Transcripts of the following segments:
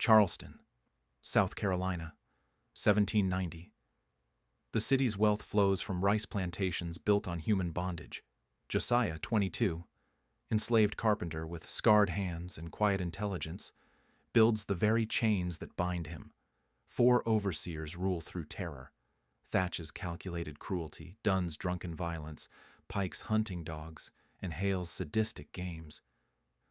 Charleston, South Carolina, 1790. The city's wealth flows from rice plantations built on human bondage. Josiah, 22, enslaved carpenter with scarred hands and quiet intelligence, builds the very chains that bind him. 4 overseers rule through terror. Thatch's calculated cruelty, Dunn's drunken violence, Pike's hunting dogs, and Hale's sadistic games.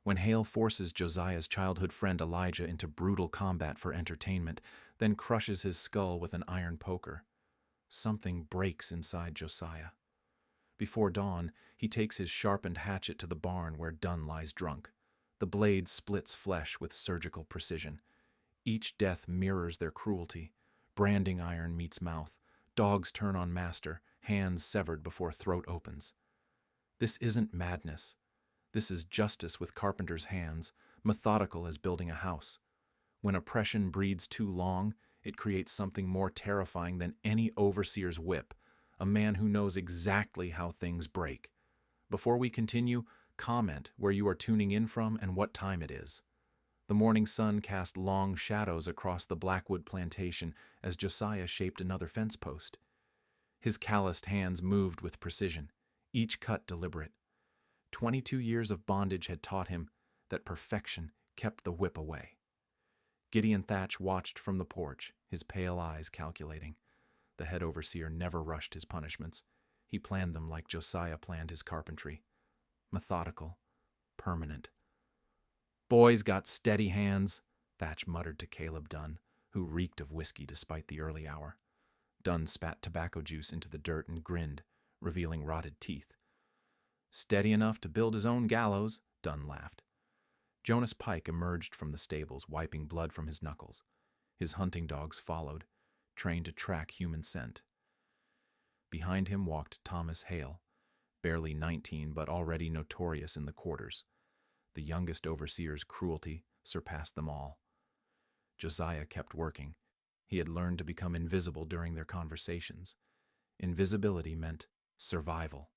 When Hale forces Josiah's childhood friend Elijah into brutal combat for entertainment, then crushes his skull with an iron poker, something breaks inside Josiah. Before dawn, he takes his sharpened hatchet to the barn where Dunn lies drunk. The blade splits flesh with surgical precision. Each death mirrors their cruelty. Branding iron meets mouth. Dogs turn on master, hands severed before throat opens. This isn't madness. This is justice with carpenter's hands, methodical as building a house. When oppression breeds too long, it creates something more terrifying than any overseer's whip, a man who knows exactly how things break. Before we continue, comment where you are tuning in from and what time it is. The morning sun cast long shadows across the Blackwood plantation as Josiah shaped another fence post. His calloused hands moved with precision, each cut deliberate. 22 years of bondage had taught him that perfection kept the whip away. Gideon Thatch watched from the porch, his pale eyes calculating. The head overseer never rushed his punishments. He planned them like Josiah planned his carpentry. Methodical, permanent. "Boy's got steady hands," Thatch muttered to Caleb Dunn, who reeked of whiskey despite the early hour. Dunn spat tobacco juice into the dirt and grinned, revealing rotted teeth. "Steady enough to build his own gallows," Dunn laughed. Jonas Pike emerged from the stables, wiping blood from his knuckles. His hunting dogs followed, trained to track human scent. Behind him walked Thomas Hale, barely 19 but already notorious in the quarters. The youngest overseer's cruelty surpassed them all. Josiah kept working. He had learned to become invisible during their conversations. Invisibility meant survival.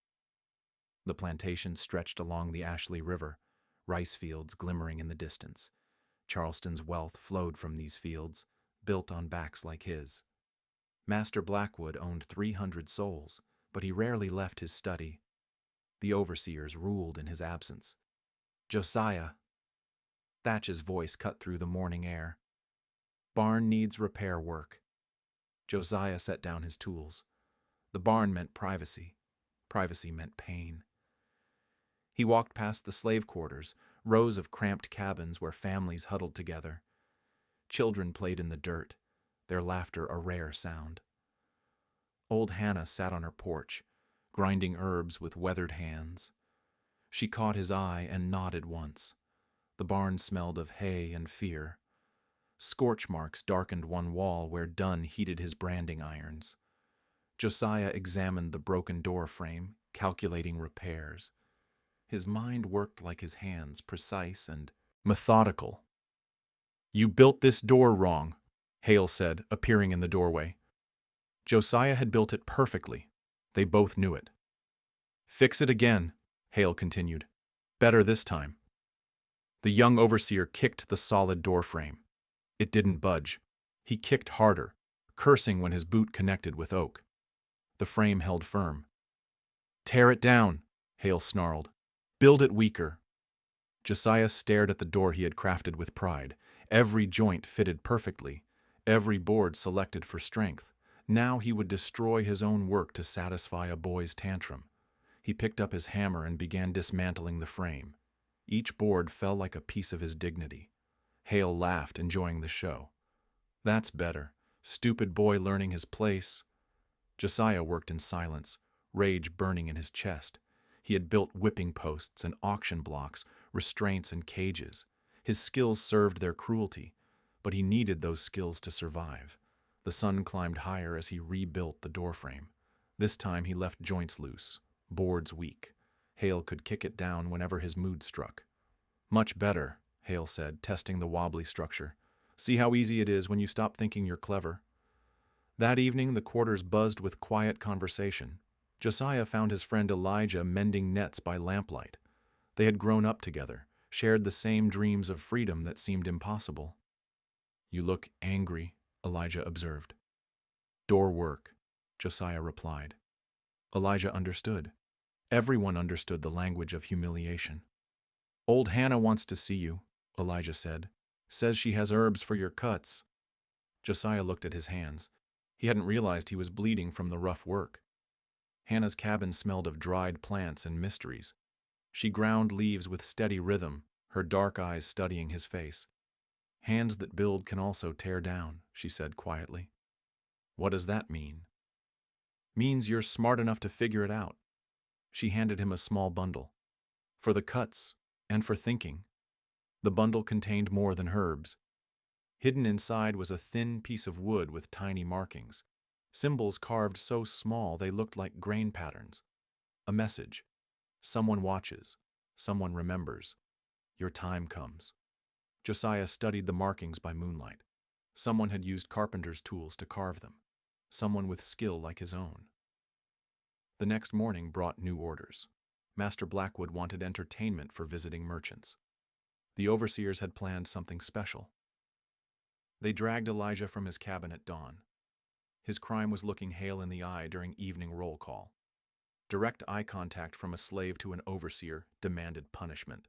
The plantation stretched along the Ashley River, rice fields glimmering in the distance. Charleston's wealth flowed from these fields, built on backs like his. Master Blackwood owned 300 souls, but he rarely left his study. The overseers ruled in his absence. "Josiah." Thatch's voice cut through the morning air. "Barn needs repair work." Josiah set down his tools. The barn meant privacy. Privacy meant pain. He walked past the slave quarters, rows of cramped cabins where families huddled together. Children played in the dirt, their laughter a rare sound. Old Hannah sat on her porch, grinding herbs with weathered hands. She caught his eye and nodded once. The barn smelled of hay and fear. Scorch marks darkened one wall where Dunn heated his branding irons. Josiah examined the broken door frame, calculating repairs. His mind worked like his hands, precise and methodical. "You built this door wrong," Hale said, appearing in the doorway. Josiah had built it perfectly. They both knew it. "Fix it again," Hale continued. "Better this time." The young overseer kicked the solid door frame. It didn't budge. He kicked harder, cursing when his boot connected with oak. The frame held firm. "Tear it down," Hale snarled. "Build it weaker." Josiah stared at the door he had crafted with pride. Every joint fitted perfectly, every board selected for strength. Now he would destroy his own work to satisfy a boy's tantrum. He picked up his hammer and began dismantling the frame. Each board fell like a piece of his dignity. Hale laughed, enjoying the show. "That's better. Stupid boy learning his place." Josiah worked in silence, rage burning in his chest. He had built whipping posts and auction blocks, restraints and cages. His skills served their cruelty, but he needed those skills to survive. The sun climbed higher as he rebuilt the doorframe. This time he left joints loose, boards weak. Hale could kick it down whenever his mood struck. "Much better," Hale said, testing the wobbly structure. "See how easy it is when you stop thinking you're clever." That evening the quarters buzzed with quiet conversation. Josiah found his friend Elijah mending nets by lamplight. They had grown up together, shared the same dreams of freedom that seemed impossible. You look angry, Elijah observed. Door work, Josiah replied. Elijah understood. Everyone understood the language of humiliation. Old Hannah wants to see you, Elijah said. Says she has herbs for your cuts. Josiah looked at his hands. He hadn't realized he was bleeding from the rough work. Hannah's cabin smelled of dried plants and mysteries. She ground leaves with steady rhythm, her dark eyes studying his face. Hands that build can also tear down, she said quietly. What does that mean? Means you're smart enough to figure it out. She handed him a small bundle. For the cuts, and for thinking. The bundle contained more than herbs. Hidden inside was a thin piece of wood with tiny markings, symbols carved so small they looked like grain patterns. A message. Someone watches. Someone remembers. Your time comes. Josiah studied the markings by moonlight. Someone had used carpenter's tools to carve them. Someone with skill like his own. The next morning brought new orders. Master Blackwood wanted entertainment for visiting merchants. The overseers had planned something special. They dragged Elijah from his cabin at dawn. His crime was looking Hale in the eye during evening roll call. Direct eye contact from a slave to an overseer demanded punishment.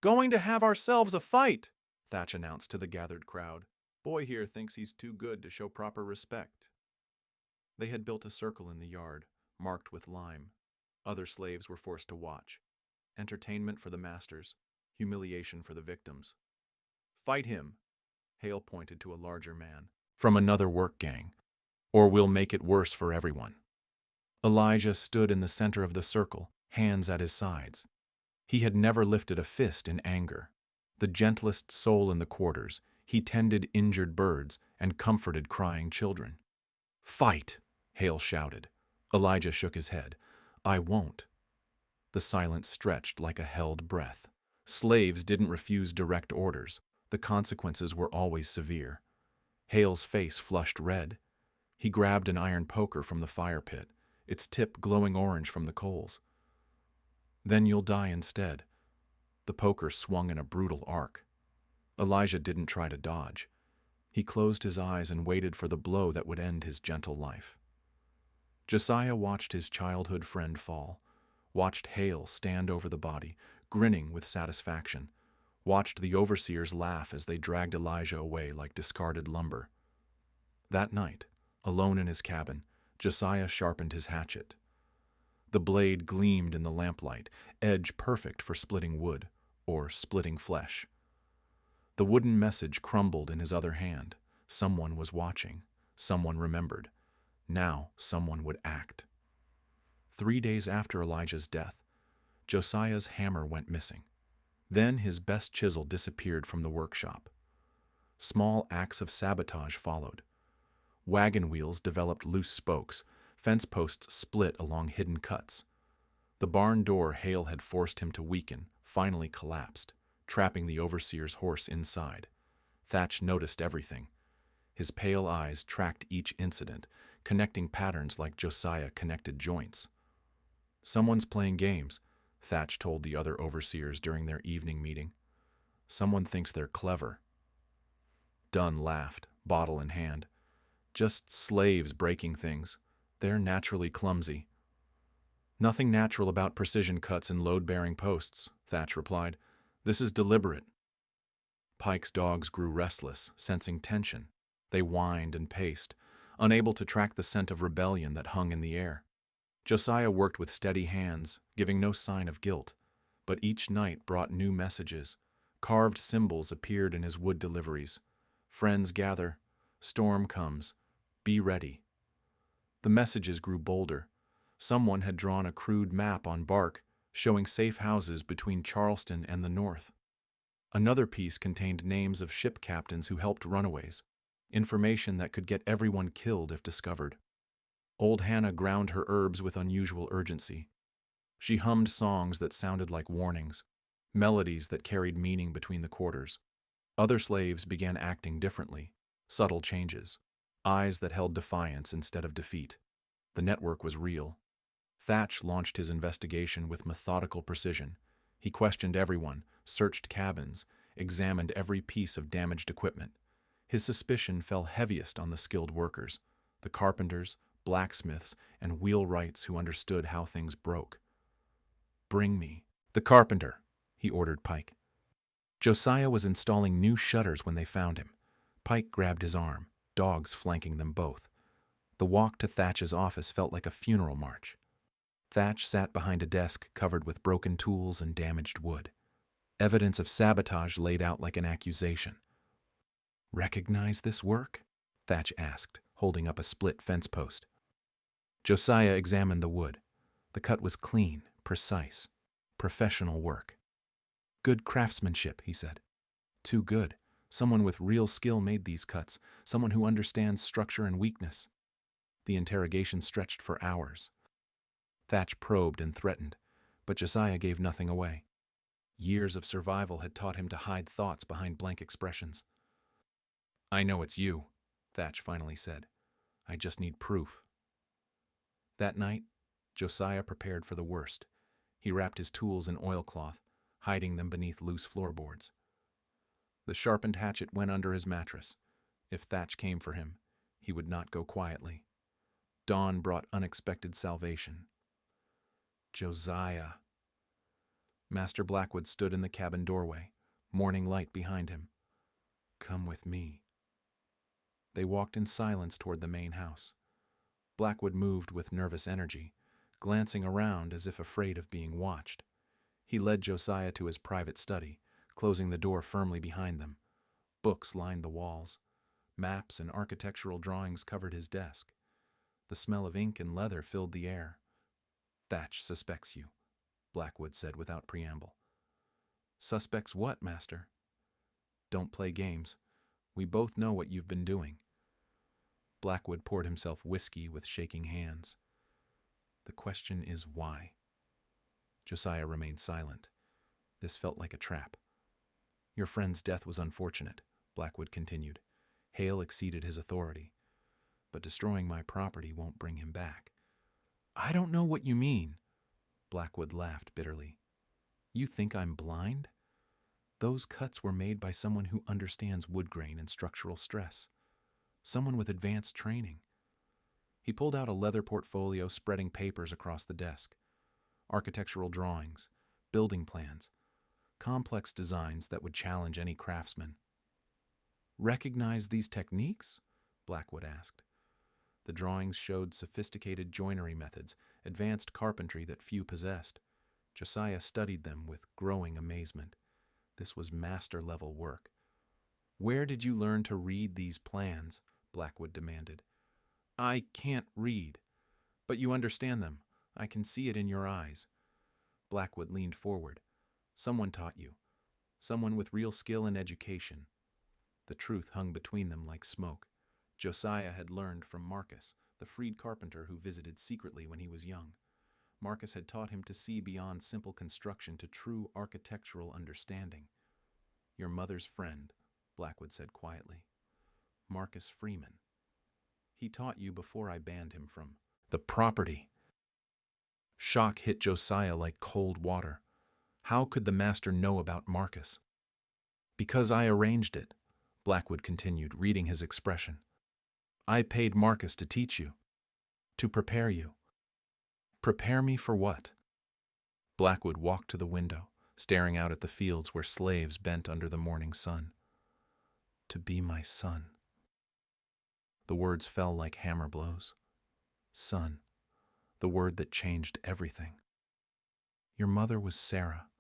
Going to have ourselves a fight, Thatch announced to the gathered crowd. Boy here thinks he's too good to show proper respect. They had built a circle in the yard, marked with lime. Other slaves were forced to watch. Entertainment for the masters, humiliation for the victims. Fight him, Hale pointed to a larger man, from another work gang, or we'll make it worse for everyone. Elijah stood in the center of the circle, hands at his sides. He had never lifted a fist in anger. The gentlest soul in the quarters, he tended injured birds and comforted crying children. Fight, Hale shouted. Elijah shook his head. I won't. The silence stretched like a held breath. Slaves didn't refuse direct orders. The consequences were always severe. Hale's face flushed red. He grabbed an iron poker from the fire pit, its tip glowing orange from the coals. Then you'll die instead. The poker swung in a brutal arc. Elijah didn't try to dodge. He closed his eyes and waited for the blow that would end his gentle life. Josiah watched his childhood friend fall, watched Hale stand over the body, grinning with satisfaction, watched the overseers laugh as they dragged Elijah away like discarded lumber. That night, alone in his cabin, Josiah sharpened his hatchet. The blade gleamed in the lamplight, edge perfect for splitting wood, or splitting flesh. The wooden message crumbled in his other hand. Someone was watching. Someone remembered. Now someone would act. 3 days after Elijah's death, Josiah's hammer went missing. Then his best chisel disappeared from the workshop. Small acts of sabotage followed. Wagon wheels developed loose spokes. Fence posts split along hidden cuts. The barn door Hale had forced him to weaken finally collapsed, trapping the overseer's horse inside. Thatch noticed everything. His pale eyes tracked each incident, connecting patterns like Josiah connected joints. Someone's playing games, Thatch told the other overseers during their evening meeting. Someone thinks they're clever. Dunn laughed, bottle in hand. Just slaves breaking things. They're naturally clumsy. Nothing natural about precision cuts and load-bearing posts, Thatch replied. This is deliberate. Pike's dogs grew restless, sensing tension. They whined and paced, unable to track the scent of rebellion that hung in the air. Josiah worked with steady hands, giving no sign of guilt, but each night brought new messages. Carved symbols appeared in his wood deliveries. Friends gather. Storm comes. Be ready. The messages grew bolder. Someone had drawn a crude map on bark, showing safe houses between Charleston and the north. Another piece contained names of ship captains who helped runaways, information that could get everyone killed if discovered. Old Hannah ground her herbs with unusual urgency. She hummed songs that sounded like warnings, melodies that carried meaning between the quarters. Other slaves began acting differently, subtle changes, eyes that held defiance instead of defeat. The network was real. Thatch launched his investigation with methodical precision. He questioned everyone, searched cabins, examined every piece of damaged equipment. His suspicion fell heaviest on the skilled workers, the carpenters, blacksmiths, and wheelwrights who understood how things broke. "Bring me the carpenter," he ordered Pike. Josiah was installing new shutters when they found him. Pike grabbed his arm, dogs flanking them both. The walk to Thatch's office felt like a funeral march. Thatch sat behind a desk covered with broken tools and damaged wood. Evidence of sabotage laid out like an accusation. "Recognize this work?" Thatch asked, holding up a split fence post. Josiah examined the wood. The cut was clean, precise, professional work. "Good craftsmanship," he said. "Too good. Someone with real skill made these cuts, someone who understands structure and weakness." The interrogation stretched for hours. Thatch probed and threatened, but Josiah gave nothing away. Years of survival had taught him to hide thoughts behind blank expressions. "I know it's you," Thatch finally said. "I just need proof." That night, Josiah prepared for the worst. He wrapped his tools in oilcloth, hiding them beneath loose floorboards. The sharpened hatchet went under his mattress. If Thatch came for him, he would not go quietly. Dawn brought unexpected salvation. "Josiah." Master Blackwood stood in the cabin doorway, morning light behind him. "Come with me." They walked in silence toward the main house. Blackwood moved with nervous energy, glancing around as if afraid of being watched. He led Josiah to his private study, closing the door firmly behind them. Books lined the walls. Maps and architectural drawings covered his desk. The smell of ink and leather filled the air. "Thatch suspects you," Blackwood said without preamble. "Suspects what, Master?" "Don't play games. We both know what you've been doing." Blackwood poured himself whiskey with shaking hands. "The question is why?" Josiah remained silent. This felt like a trap. "Your friend's death was unfortunate," Blackwood continued. "Hale exceeded his authority. But destroying my property won't bring him back." "I don't know what you mean." Blackwood laughed bitterly. "You think I'm blind? Those cuts were made by someone who understands wood grain and structural stress. Someone with advanced training." He pulled out a leather portfolio spreading papers across the desk. Architectural drawings, building plans, complex designs that would challenge any craftsman. "Recognize these techniques?" Blackwood asked. The drawings showed sophisticated joinery methods, advanced carpentry that few possessed. Josiah studied them with growing amazement. This was master-level work. "Where did you learn to read these plans?" Blackwood demanded. "I can't read. But you understand them. I can see it in your eyes." Blackwood leaned forward. "Someone taught you. Someone with real skill and education." The truth hung between them like smoke. Josiah had learned from Marcus, the freed carpenter who visited secretly when he was young. Marcus had taught him to see beyond simple construction to true architectural understanding. "Your mother's friend," Blackwood said quietly. "Marcus Freeman. He taught you before I banned him from the property." Shock hit Josiah like cold water. How could the master know about Marcus? "Because I arranged it," Blackwood continued, reading his expression. "I paid Marcus to teach you, to prepare you." "Prepare me for what?" Blackwood walked to the window, staring out at the fields where slaves bent under the morning sun. "To be my son." The words fell like hammer blows. Son, the word that changed everything. "Your mother was Sarah.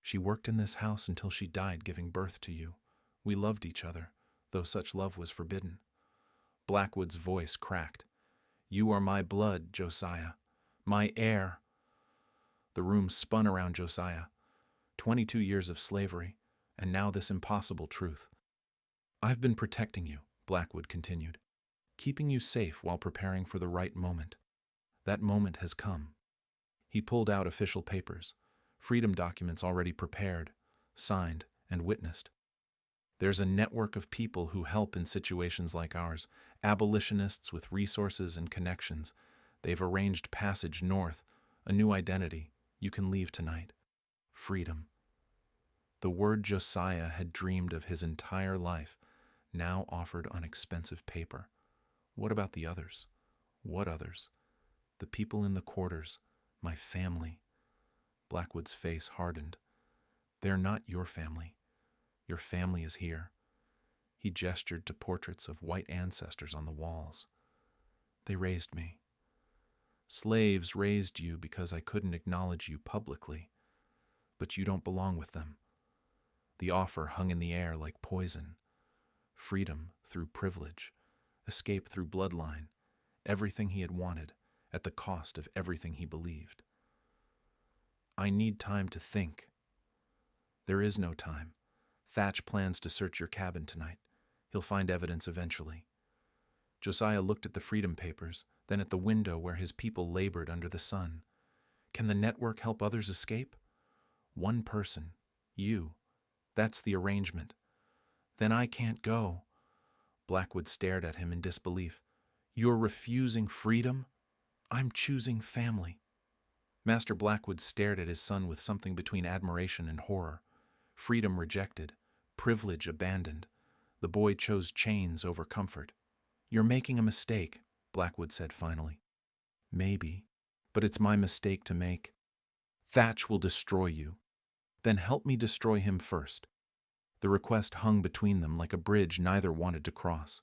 She worked in this house until she died giving birth to you. We loved each other, though such love was forbidden." Blackwood's voice cracked. "You are my blood, Josiah. My heir." The room spun around Josiah. 22 years of slavery, and now this impossible truth. "I've been protecting you," Blackwood continued, "keeping you safe while preparing for the right moment. That moment has come." He pulled out official papers, freedom documents already prepared, signed, and witnessed. "There's a network of people who help in situations like ours, abolitionists with resources and connections. They've arranged passage north, a new identity. You can leave tonight. Freedom." The word Josiah had dreamed of his entire life now offered on expensive paper. What about the others? What others? The people in the quarters, my family. Blackwood's face hardened. They're not your family. Your family is here. He gestured to portraits of white ancestors on the walls. They raised me. Slaves raised you because I couldn't acknowledge you publicly, but you don't belong with them. The offer hung in the air like poison. Freedom through privilege, escape through bloodline, everything he had wanted, at the cost of everything he believed. I need time to think. There is no time. Thatch plans to search your cabin tonight. He'll find evidence eventually. Josiah looked at the Freedom Papers, then at the window where his people labored under the sun. Can the network help others escape? One person, you. That's the arrangement. Then I can't go. Blackwood stared at him in disbelief. You're refusing freedom? I'm choosing family. Master Blackwood stared at his son with something between admiration and horror. Freedom rejected, privilege abandoned. The boy chose chains over comfort. You're making a mistake, Blackwood said finally. Maybe, but it's my mistake to make. Thatch will destroy you. Then help me destroy him first. The request hung between them like a bridge neither wanted to cross.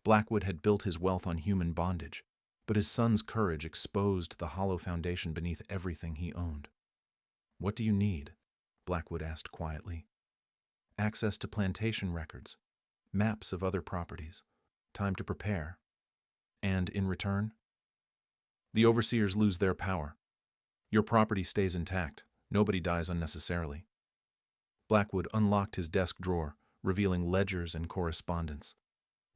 Blackwood had built his wealth on human bondage, but his son's courage exposed the hollow foundation beneath everything he owned. What do you need? Blackwood asked quietly. Access to plantation records, maps of other properties, time to prepare. And in return? The overseers lose their power. Your property stays intact. Nobody dies unnecessarily. Blackwood unlocked his desk drawer, revealing ledgers and correspondence.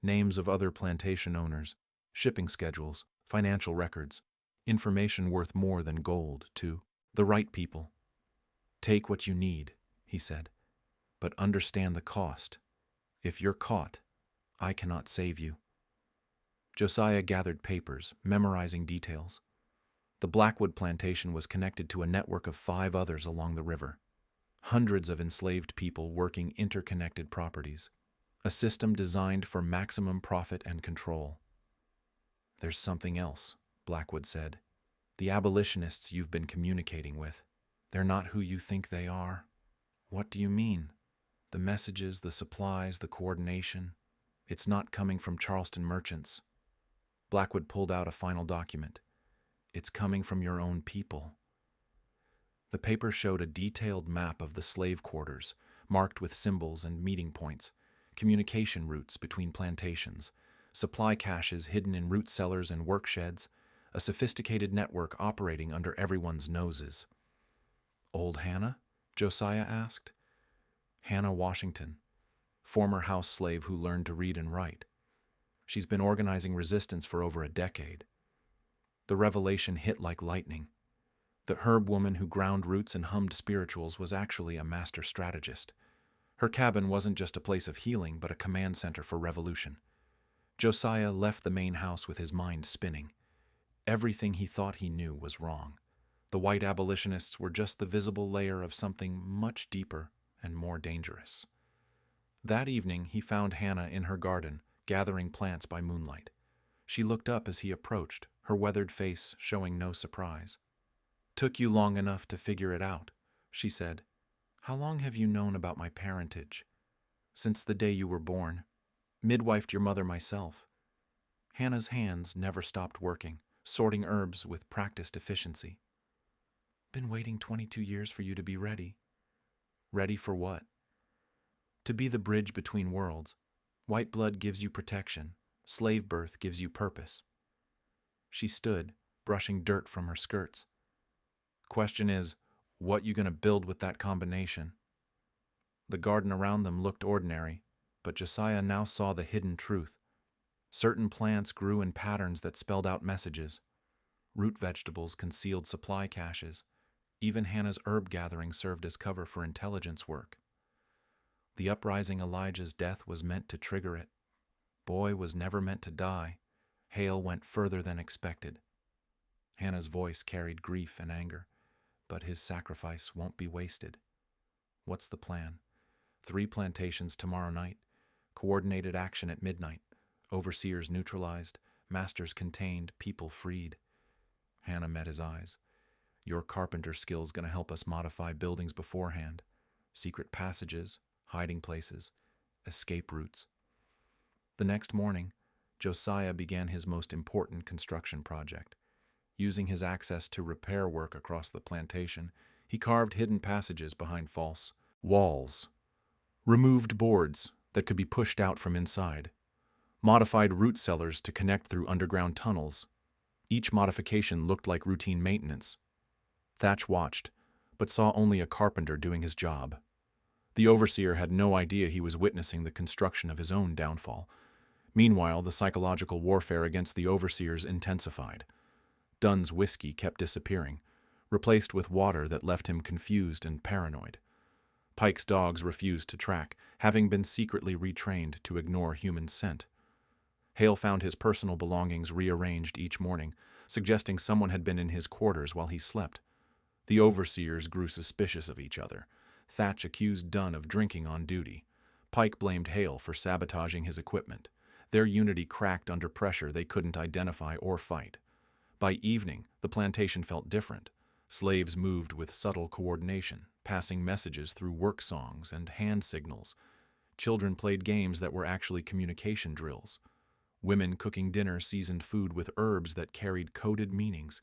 Names of other plantation owners, shipping schedules, financial records, information worth more than gold to the right people. Take what you need, he said, but understand the cost. If you're caught, I cannot save you. Josiah gathered papers, memorizing details. The Blackwood plantation was connected to a network of 5 others along the river. Hundreds of enslaved people working interconnected properties. A system designed for maximum profit and control. There's something else, Blackwood said. The abolitionists you've been communicating with. They're not who you think they are. What do you mean? The messages, the supplies, the coordination. It's not coming from Charleston merchants. Blackwood pulled out a final document. It's coming from your own people. The paper showed a detailed map of the slave quarters, marked with symbols and meeting points, communication routes between plantations, supply caches hidden in root cellars and work sheds, a sophisticated network operating under everyone's noses. Old Hannah? Josiah asked. Hannah Washington, former house slave who learned to read and write. She's been organizing resistance for over a decade. The revelation hit like lightning. The herb woman who ground roots and hummed spirituals was actually a master strategist. Her cabin wasn't just a place of healing, but a command center for revolution. Josiah left the main house with his mind spinning. Everything he thought he knew was wrong. The white abolitionists were just the visible layer of something much deeper and more dangerous. That evening, he found Hannah in her garden, gathering plants by moonlight. She looked up as he approached, her weathered face showing no surprise. "Took you long enough to figure it out," she said. "How long have you known about my parentage?" "Since the day you were born. Midwifed your mother myself." Hannah's hands never stopped working, sorting herbs with practiced efficiency. "Been waiting 22 years for you to be ready." "Ready for what?" "To be the bridge between worlds. White blood gives you protection. Slave birth gives you purpose." She stood, brushing dirt from her skirts. "Question is, what you gonna build with that combination?" The garden around them looked ordinary, but Josiah now saw the hidden truth. Certain plants grew in patterns that spelled out messages. Root vegetables concealed supply caches. Even Hannah's herb gathering served as cover for intelligence work. The uprising Elijah's death was meant to trigger it. Boy was never meant to die. Hale went further than expected. Hannah's voice carried grief and anger, but his sacrifice won't be wasted. What's the plan? 3 plantations tomorrow night, Coordinated action at midnight. Overseers neutralized, masters contained, people freed. Hannah met his eyes. Your carpenter skill's gonna help us modify buildings beforehand. Secret passages, hiding places, escape routes. The next morning, Josiah began his most important construction project. Using his access to repair work across the plantation, he carved hidden passages behind false walls, removed boards that could be pushed out from inside, modified root cellars to connect through underground tunnels. Each modification looked like routine maintenance. Thatch watched, but saw only a carpenter doing his job. The overseer had no idea he was witnessing the construction of his own downfall. Meanwhile, the psychological warfare against the overseers intensified. Dunn's whiskey kept disappearing, replaced with water that left him confused and paranoid. Pike's dogs refused to track, having been secretly retrained to ignore human scent. Hale found his personal belongings rearranged each morning, suggesting someone had been in his quarters while he slept. The overseers grew suspicious of each other. Thatch accused Dunn of drinking on duty. Pike blamed Hale for sabotaging his equipment. Their unity cracked under pressure they couldn't identify or fight. By evening, the plantation felt different. Slaves moved with subtle coordination, passing messages through work songs and hand signals. Children played games that were actually communication drills. Women cooking dinner seasoned food with herbs that carried coded meanings.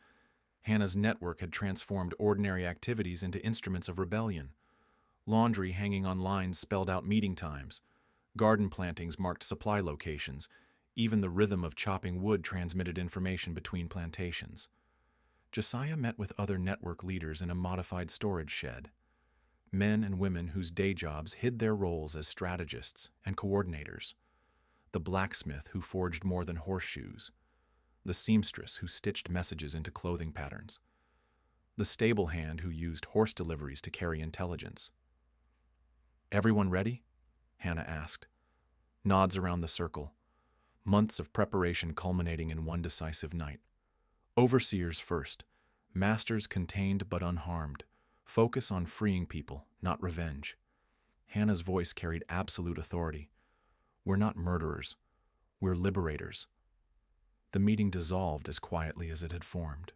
Hannah's network had transformed ordinary activities into instruments of rebellion. Laundry hanging on lines spelled out meeting times. Garden plantings marked supply locations. Even the rhythm of chopping wood transmitted information between plantations. Josiah met with other network leaders in a modified storage shed. Men and women whose day jobs hid their roles as strategists and coordinators. The blacksmith who forged more than horseshoes. The seamstress who stitched messages into clothing patterns. The stable hand who used horse deliveries to carry intelligence. "Everyone ready?" Hannah asked. Nods around the circle. Months of preparation culminating in one decisive night. Overseers first. Masters contained but unharmed. Focus on freeing people, not revenge. Hannah's voice carried absolute authority. "We're not murderers. We're liberators." The meeting dissolved as quietly as it had formed.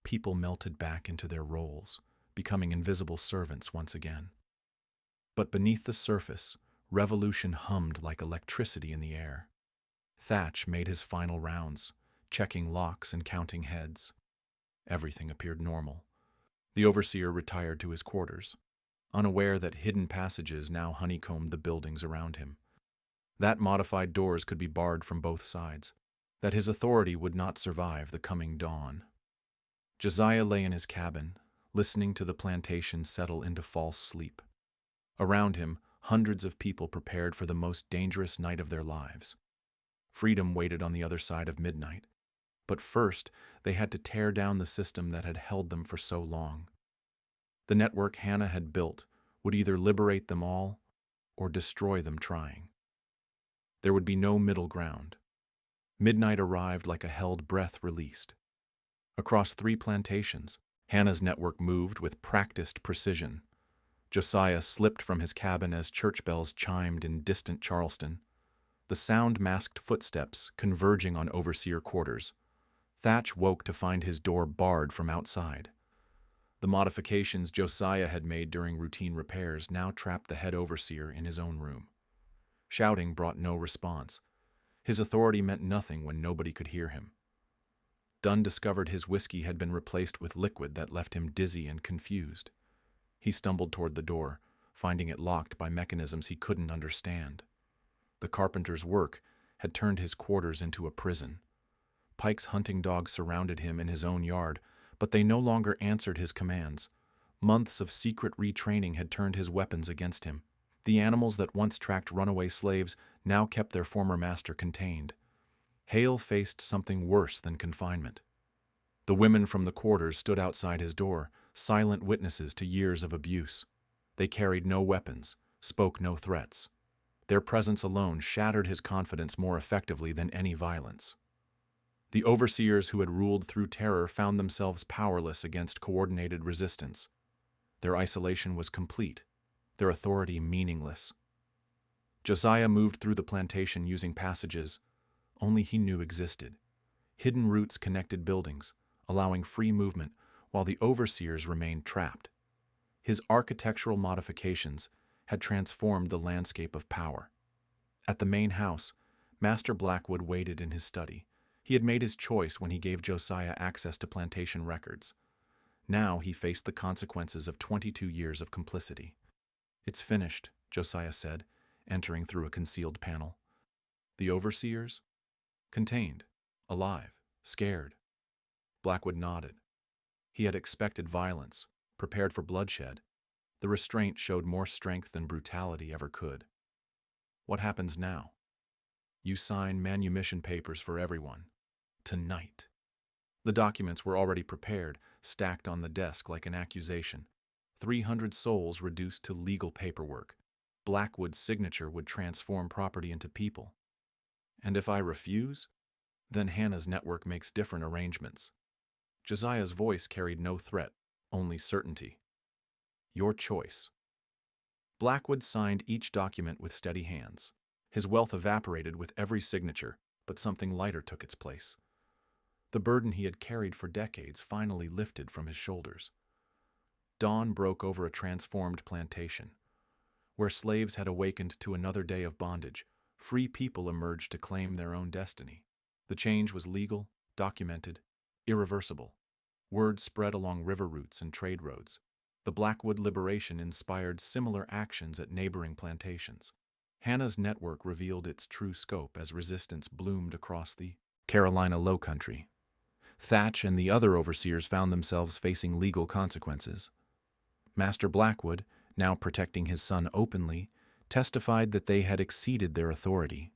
People melted back into their roles, becoming invisible servants once again. But beneath the surface, revolution hummed like electricity in the air. Thatch made his final rounds, checking locks and counting heads. Everything appeared normal. The overseer retired to his quarters, unaware that hidden passages now honeycombed the buildings around him. That modified doors could be barred from both sides, that his authority would not survive the coming dawn. Josiah lay in his cabin, listening to the plantation settle into false sleep. Around him, hundreds of people prepared for the most dangerous night of their lives. Freedom waited on the other side of midnight. But first, they had to tear down the system that had held them for so long. The network Hannah had built would either liberate them all or destroy them trying. There would be no middle ground. Midnight arrived like a held breath released. Across 3 plantations, Hannah's network moved with practiced precision. Josiah slipped from his cabin as church bells chimed in distant Charleston. The sound masked footsteps converging on overseer quarters. Thatch woke to find his door barred from outside. The modifications Josiah had made during routine repairs now trapped the head overseer in his own room. Shouting brought no response. His authority meant nothing when nobody could hear him. Dunn discovered his whiskey had been replaced with liquid that left him dizzy and confused. He stumbled toward the door, finding it locked by mechanisms he couldn't understand. The carpenter's work had turned his quarters into a prison. Pike's hunting dogs surrounded him in his own yard, but they no longer answered his commands. Months of secret retraining had turned his weapons against him. The animals that once tracked runaway slaves now kept their former master contained. Hale faced something worse than confinement. The women from the quarters stood outside his door, silent witnesses to years of abuse. They carried no weapons, spoke no threats. Their presence alone shattered his confidence more effectively than any violence. The overseers who had ruled through terror found themselves powerless against coordinated resistance. Their isolation was complete, their authority meaningless. Josiah moved through the plantation using passages only he knew existed. Hidden routes connected buildings, allowing free movement, while the overseers remained trapped. His architectural modifications had transformed the landscape of power. At the main house, Master Blackwood waited in his study. He had made his choice when he gave Josiah access to plantation records. Now he faced the consequences of 22 years of complicity. "It's finished," Josiah said, entering through a concealed panel. "The overseers?" "Contained, alive, scared." Blackwood nodded. He had expected violence, prepared for bloodshed. The restraint showed more strength than brutality ever could. "What happens now?" "You sign manumission papers for everyone. Tonight." The documents were already prepared, stacked on the desk like an accusation. 300 souls reduced to legal paperwork. Blackwood's signature would transform property into people. "And if I refuse?" "Then Hannah's network makes different arrangements." Josiah's voice carried no threat, only certainty. "Your choice." Blackwood signed each document with steady hands. His wealth evaporated with every signature, but something lighter took its place. The burden he had carried for decades finally lifted from his shoulders. Dawn broke over a transformed plantation. Where slaves had awakened to another day of bondage, free people emerged to claim their own destiny. The change was legal, documented, irreversible. Word spread along river routes and trade roads. The Blackwood liberation inspired similar actions at neighboring plantations. Hannah's network revealed its true scope as resistance bloomed across the Carolina Lowcountry. Thatch and the other overseers found themselves facing legal consequences. Master Blackwood, now protecting his son openly, testified that they had exceeded their authority.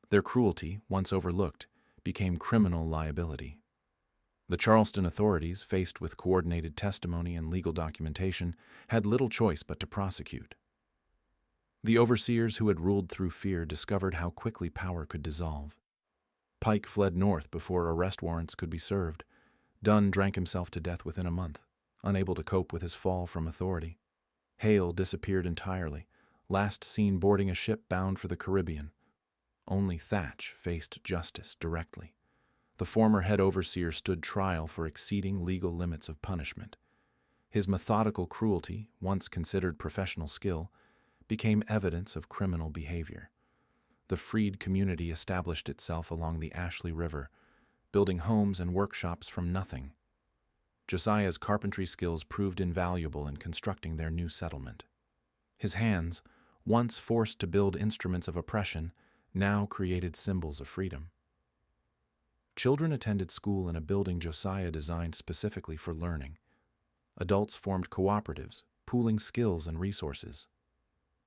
Their cruelty, once overlooked, became criminal liability. The Charleston authorities, faced with coordinated testimony and legal documentation, had little choice but to prosecute. The overseers who had ruled through fear discovered how quickly power could dissolve. Pike fled north before arrest warrants could be served. Dunn drank himself to death within a month, unable to cope with his fall from authority. Hale disappeared entirely, last seen boarding a ship bound for the Caribbean. Only Thatch faced justice directly. The former head overseer stood trial for exceeding legal limits of punishment. His methodical cruelty, once considered professional skill, became evidence of criminal behavior. The freed community established itself along the Ashley River, building homes and workshops from nothing. Josiah's carpentry skills proved invaluable in constructing their new settlement. His hands, once forced to build instruments of oppression, now created symbols of freedom. Children attended school in a building Josiah designed specifically for learning. Adults formed cooperatives, pooling skills and resources.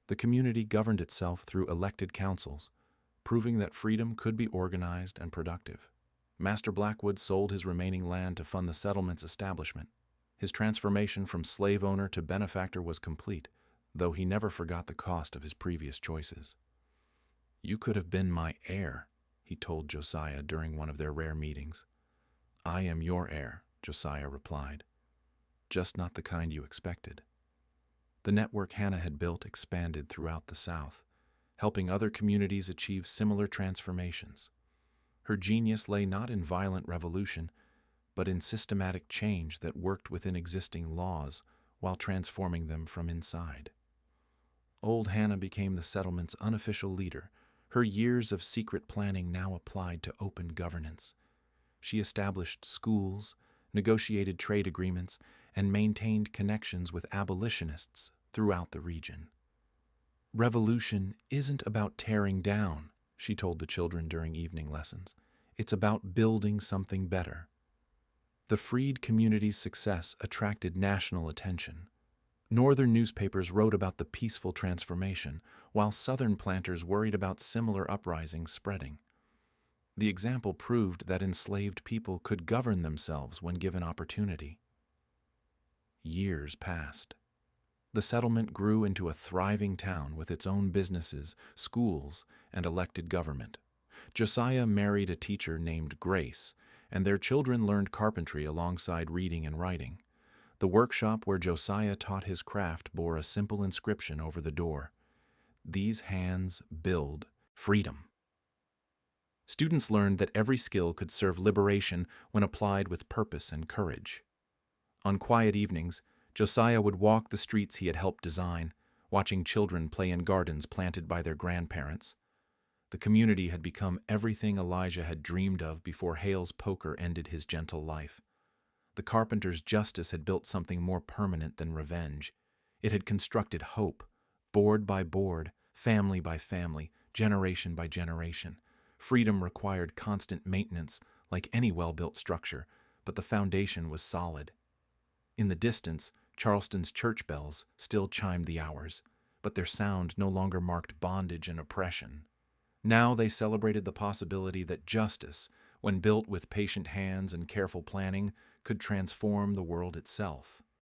The community governed itself through elected councils, proving that freedom could be organized and productive. Master Blackwood sold his remaining land to fund the settlement's establishment. His transformation from slave owner to benefactor was complete, though he never forgot the cost of his previous choices. "You could have been my heir," he told Josiah during one of their rare meetings. "I am your heir," Josiah replied. "Just not the kind you expected." The network Hannah had built expanded throughout the South, helping other communities achieve similar transformations. Her genius lay not in violent revolution, but in systematic change that worked within existing laws while transforming them from inside. Old Hannah became the settlement's unofficial leader, her years of secret planning now applied to open governance. She established schools, negotiated trade agreements, and maintained connections with abolitionists throughout the region. "Revolution isn't about tearing down," she told the children during evening lessons. "It's about building something better." The freed community's success attracted national attention. Northern newspapers wrote about the peaceful transformation, while Southern planters worried about similar uprisings spreading. The example proved that enslaved people could govern themselves when given opportunity. Years passed. The settlement grew into a thriving town with its own businesses, schools, and elected government. Josiah married a teacher named Grace, and their children learned carpentry alongside reading and writing. The workshop where Josiah taught his craft bore a simple inscription over the door: These hands build freedom. Students learned that every skill could serve liberation when applied with purpose and courage. On quiet evenings, Josiah would walk the streets he had helped design, watching children play in gardens planted by their grandparents. The community had become everything Elijah had dreamed of before Hale's poker ended his gentle life. The carpenter's justice had built something more permanent than revenge. It had constructed hope, board by board, family by family, generation by generation. Freedom required constant maintenance, like any well-built structure, but the foundation was solid. In the distance, Charleston's church bells still chimed the hours, but their sound no longer marked bondage and oppression. Now they celebrated the possibility that justice, when built with patient hands and careful planning, could transform the world itself.